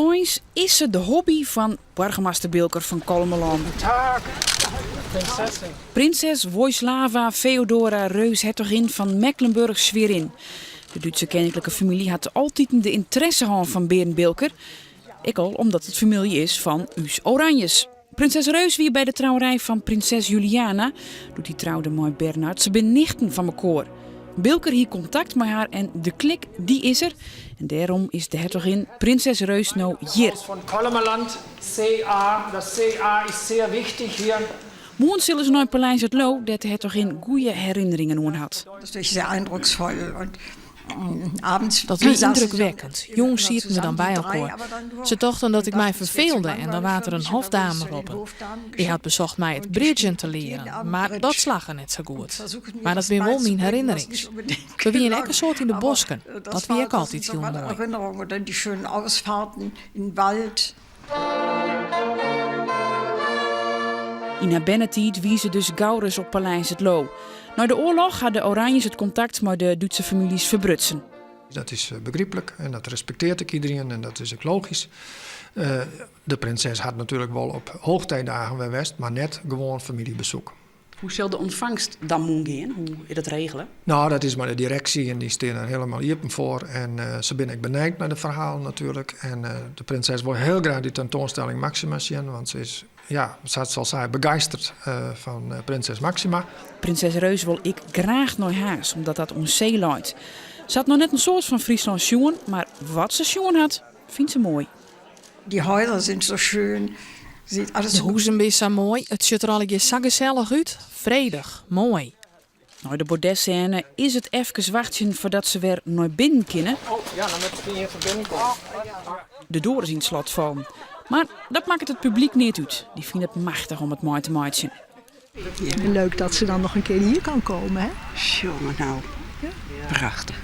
Eens is ze de hobby van burgemeester Bilker van Kolmeland. Prinses Wojslawa Feodora Reus-hertogin van Mecklenburg-Schwerin. De Duitse koninklijke familie had altijd de interesse gehad van Berend Bilker. Ik al omdat het familie is van Us Oranjes. Prinses Reus wie bij de trouwerij van prinses Juliana. Doet die trouwde mooi Bernhard. Ze ben nichten van mekaar. Bilker hier contact met haar en de klik die is er. En daarom is de hertogin Prinses Reus nou hier. Van Kolmeland, CA. Dat CA is zeer wichtig hier. Morgen zullen ze naar Paleis het Loo dat de hertogin goede herinneringen aan had. Dat is zeer eindrucksvoll. Abends dat was indrukwekkend. Jongens zitten we dan bij elkaar. Ze dachten dat ik mij verveelde en dan was er een hofdame op. Die had bezocht mij het bridgen te leren, maar dat slag er net zo goed. Maar dat ben wel mijn herinnerings. We waren ook een soort in de bosken. Dat wie ik altijd heel mooi. Herinneringen, die schönen Ausfahrten in Wald. In haar bennetijd wie ze dus Gaurus op Paleis het Loo. Na de oorlog hadden de Oranjes het contact met de Duitse families verbrutsen. Dat is begrijpelijk en dat respecteert ik iedereen en dat is ook logisch. De prinses had natuurlijk wel op hoogtijdagen geweest, maar net gewoon familiebezoek. Hoe zal de ontvangst dan moeten gaan? Hoe is dat regelen? Nou, dat is maar de directie en die staan er helemaal open voor. En ze ben ik benijd naar de verhalen natuurlijk. En de prinses wil heel graag die tentoonstelling Maxima zien, want ze is, ja, zoals zij begeisterd van prinses Maxima. Prinses Reus wil ik graag naar huis, omdat dat ons zee luidt. Ze had nog net een soort van Friesland sjoen, maar wat ze sjoen had, vindt ze mooi. Die huizen zijn zo schön. Ziet alles De hoezen is zo mooi. Het ziet er al zo gezellig uit. Vredig, mooi. Nou, de bordesscène is het even wachten voordat ze weer naar binnen kunnen. Oh, ja, dan moet je hier verbinden komen. De deur is in het slot vallen. Maar dat maakt het publiek niet uit. Die vinden het machtig om het mooi te maken. Leuk dat ze dan nog een keer hier kan komen, hè? Jongen, nou, prachtig.